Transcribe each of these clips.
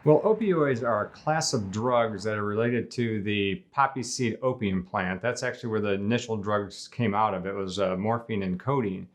Well, opioids are a class of drugs that are related to the poppy seed opium plant. That's actually where the initial drugs came out of. It was morphine and codeine.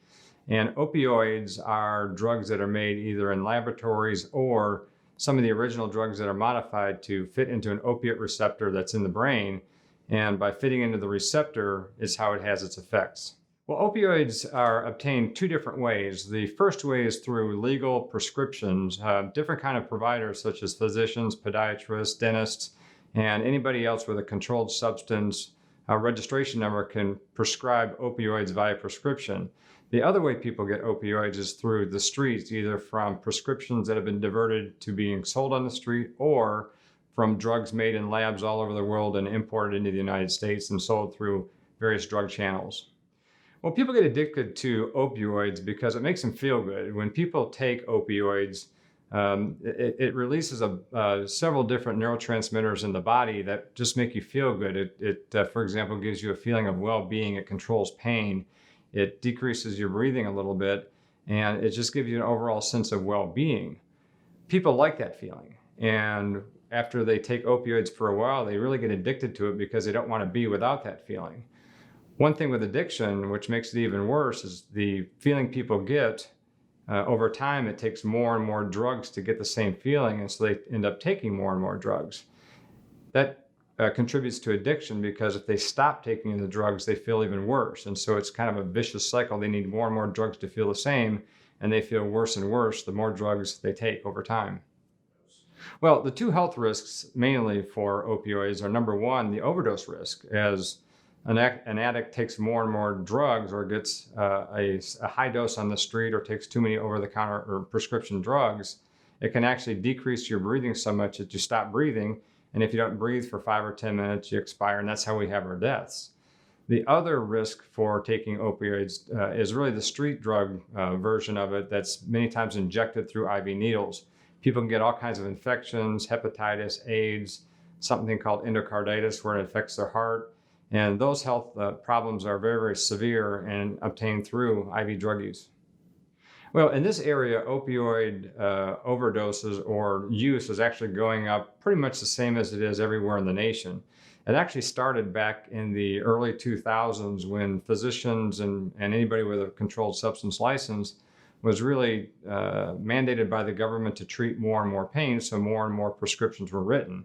And opioids are drugs that are made either in laboratories or some of the original drugs that are modified to fit into an opiate receptor that's in the brain. And by fitting into the receptor is how it has its effects. Well, opioids are obtained two different ways. The first way is through legal prescriptions. Different kind of providers such as physicians, podiatrists, dentists, and anybody else with a controlled substance registration number can prescribe opioids via prescription. The other way people get opioids is through the streets, either from prescriptions that have been diverted to being sold on the street or from drugs made in labs all over the world and imported into the United States and sold through various drug channels. Well, people get addicted to opioids because it makes them feel good. When people take opioids, it releases several different neurotransmitters in the body that just make you feel good. For example, gives you a feeling of well-being. It controls pain. It decreases your breathing a little bit, and it just gives you an overall sense of well-being. People like that feeling, and after they take opioids for a while, they really get addicted to it because they don't want to be without that feeling. One thing with addiction, which makes it even worse, is the feeling people get over time. It takes more and more drugs to get the same feeling, and so they end up taking more and more drugs. That contributes to addiction because if they stop taking the drugs, they feel even worse. And so it's kind of a vicious cycle. They need more and more drugs to feel the same, and they feel worse and worse the more drugs they take over time. Well, the two health risks mainly for opioids are, number one, the overdose risk. As an addict takes more and more drugs or gets a high dose on the street or takes too many over-the-counter or prescription drugs, it can actually decrease your breathing so much that you stop breathing. And if you don't breathe for 5 or 10 minutes, you expire, and that's how we have our deaths. The other risk for taking opioids is really the street drug version of it that's many times injected through IV needles. People can get all kinds of infections, hepatitis, AIDS, something called endocarditis where it affects their heart. And those health problems are very, very severe and obtained through IV drug use. Well, in this area, opioid overdoses or use is actually going up pretty much the same as it is everywhere in the nation. It actually started back in the early 2000s when physicians and anybody with a controlled substance license was really mandated by the government to treat more and more pain, so more and more prescriptions were written.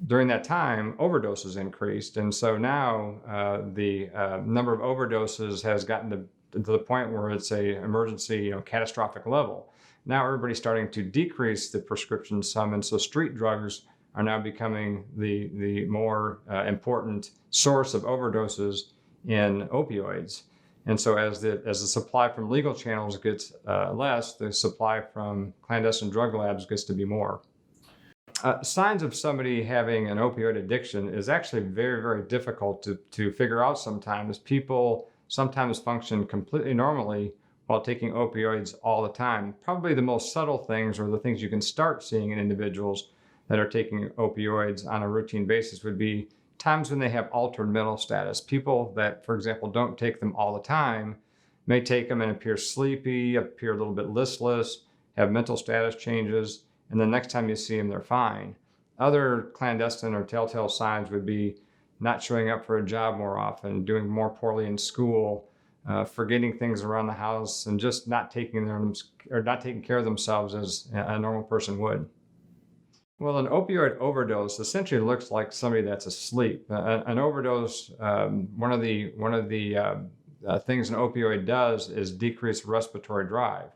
During that time, overdoses increased, and so now the number of overdoses has gotten to the point where it's a emergency, catastrophic level. Now everybody's starting to decrease the prescriptions some, and so street drugs are now becoming the more important source of overdoses in opioids. And so as the supply from legal channels gets less, the supply from clandestine drug labs gets to be more. Signs of somebody having an opioid addiction is actually very, very difficult to figure out sometimes. People sometimes function completely normally while taking opioids all the time. Probably the most subtle things or the things you can start seeing in individuals that are taking opioids on a routine basis would be times when they have altered mental status. People that, for example, don't take them all the time may take them and appear sleepy, appear a little bit listless, have mental status changes, and the next time you see them, they're fine. Other clandestine or telltale signs would be not showing up for a job more often, doing more poorly in school, forgetting things around the house, and just not taking care of themselves as a normal person would. Well, an opioid overdose essentially looks like somebody that's asleep. An overdose, one of the things an opioid does is decrease respiratory drive.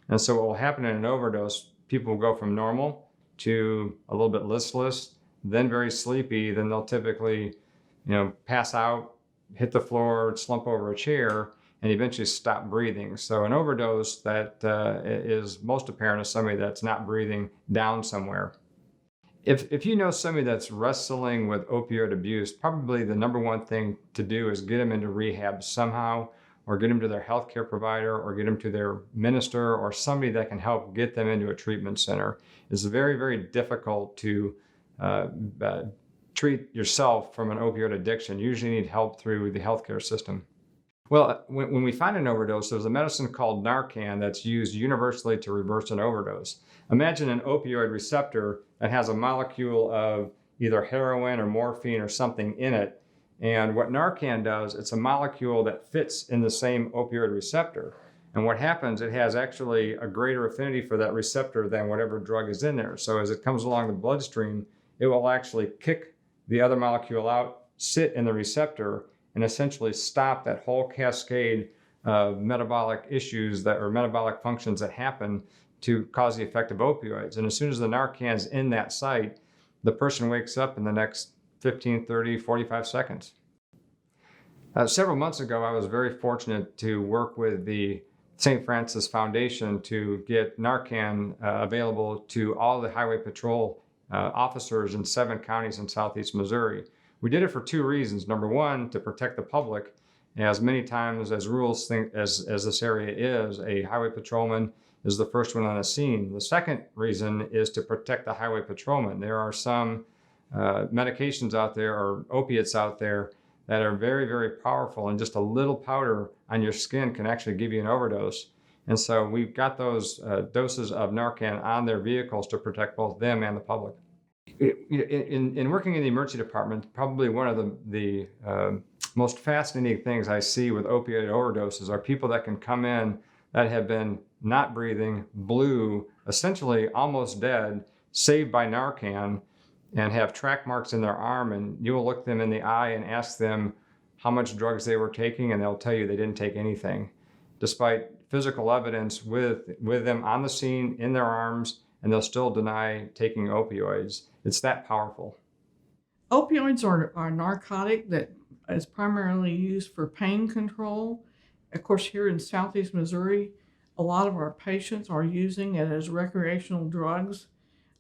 And so what will happen in an overdose, people will go from normal to a little bit listless, then very sleepy, then they'll typically, pass out, hit the floor, slump over a chair, and eventually stop breathing. So an overdose that is most apparent is somebody that's not breathing down somewhere. If you know somebody that's wrestling with opioid abuse, probably the number one thing to do is get them into rehab somehow, or get them to their healthcare provider, or get them to their minister, or somebody that can help get them into a treatment center. It's very, very difficult to treat yourself from an opioid addiction. You usually need help through the healthcare system. Well, when we find an overdose, there's a medicine called Narcan that's used universally to reverse an overdose. Imagine an opioid receptor that has a molecule of either heroin or morphine or something in it. And what Narcan does, it's a molecule that fits in the same opioid receptor. And what happens, it has actually a greater affinity for that receptor than whatever drug is in there. So as it comes along the bloodstream, it will actually kick the other molecule out, sit in the receptor, and essentially stop that whole cascade of metabolic issues or metabolic functions that happen to cause the effect of opioids. And as soon as the Narcan's in that site, the person wakes up in the next 15, 30, 45 seconds. Several months ago, I was very fortunate to work with the St. Francis Foundation to get Narcan available to all the highway patrol officers in 7 counties in southeast Missouri. We did it for 2 reasons. Number one, to protect the public. As many times as rules think, as this area is, a highway patrolman is the first one on the scene. The second reason is to protect the highway patrolman. There are some medications out there, or opiates out there, that are very, very powerful, and just a little powder on your skin can actually give you an overdose. And so we've got those doses of Narcan on their vehicles to protect both them and the public. In working in the emergency department, probably one of the most fascinating things I see with opioid overdoses are people that can come in that have been not breathing, blue, essentially almost dead, saved by Narcan, and have track marks in their arm, and you will look them in the eye and ask them how much drugs they were taking, and they'll tell you they didn't take anything, despite physical evidence with them on the scene, in their arms, and they'll still deny taking opioids. It's that powerful. Opioids are a narcotic that is primarily used for pain control. Of course, here in southeast Missouri, a lot of our patients are using it as recreational drugs.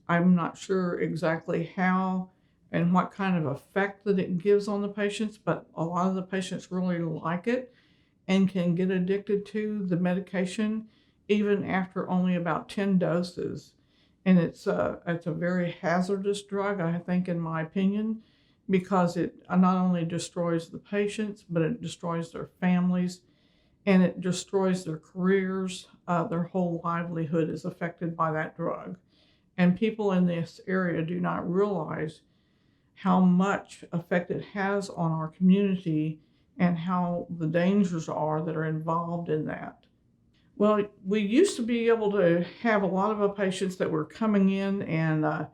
I'm not sure exactly how and what kind of effect that it gives on the patients, but a lot of the patients really like it and can get addicted to the medication even after only about 10 doses. And it's a very hazardous drug, I think, in my opinion, because it not only destroys the patients, but it destroys their families, and it destroys their careers. Their whole livelihood is affected by that drug. And people in this area do not realize how much effect it has on our community and how the dangers are that are involved in that. Well, we used to be able to have a lot of our patients that were coming in, and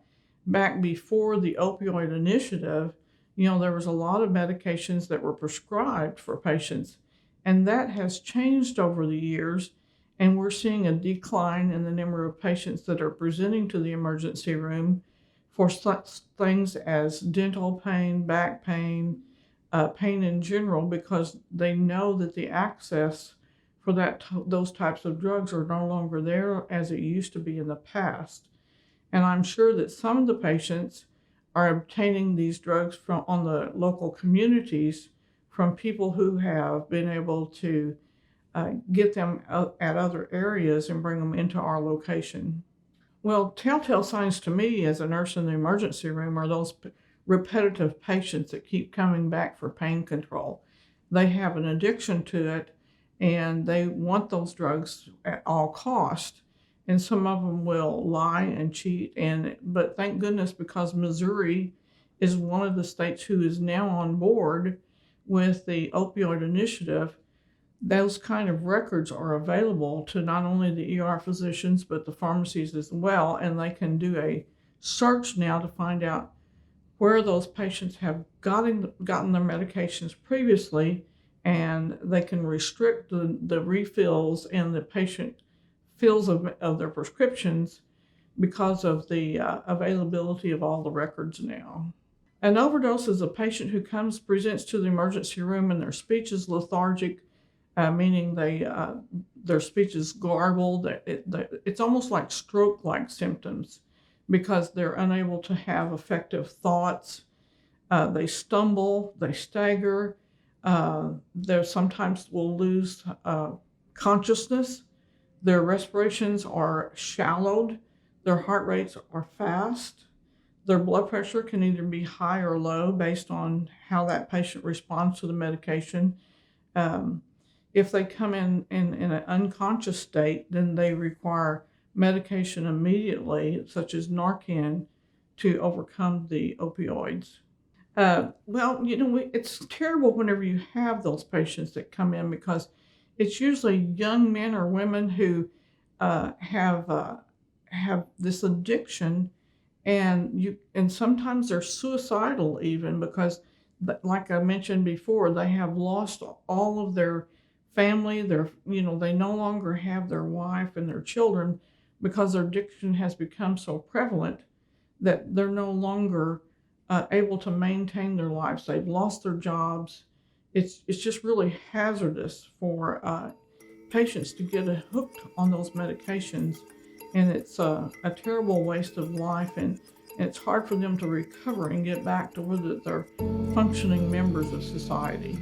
back before the opioid initiative, there was a lot of medications that were prescribed for patients, and that has changed over the years. And we're seeing a decline in the number of patients that are presenting to the emergency room for such things as dental pain, back pain, pain in general, because they know that the access for those types of drugs are no longer there as it used to be in the past. And I'm sure that some of the patients are obtaining these drugs on the local communities from people who have been able to get them at other areas and bring them into our location. Well, telltale signs to me as a nurse in the emergency room are those repetitive patients that keep coming back for pain control. They have an addiction to it, and they want those drugs at all cost. And some of them will lie and cheat. But thank goodness, because Missouri is one of the states who is now on board with the opioid initiative, those kind of records are available to not only the ER physicians, but the pharmacies as well. And they can do a search now to find out where those patients have gotten their medications previously, and they can restrict the refills and the patient fills of their prescriptions because of the availability of all the records now. An overdose is a patient who presents to the emergency room and their speech is lethargic, meaning their speech is garbled. It's almost like stroke-like symptoms because they're unable to have effective thoughts. They stumble, they stagger, they sometimes will lose consciousness. Their respirations are shallowed, their heart rates are fast, their blood pressure can either be high or low based on how that patient responds to the medication. If they come in an unconscious state, then they require medication immediately, such as Narcan, to overcome the opioids. Well, it's terrible whenever you have those patients that come in because it's usually young men or women who have this addiction, and sometimes they're suicidal even because, like I mentioned before, they have lost all of their family. They no longer have their wife and their children because their addiction has become so prevalent that they're no longer able to maintain their lives. They've lost their jobs. It's just really hazardous for patients to get hooked on those medications, and it's a terrible waste of life, and it's hard for them to recover and get back to whether they're functioning members of society.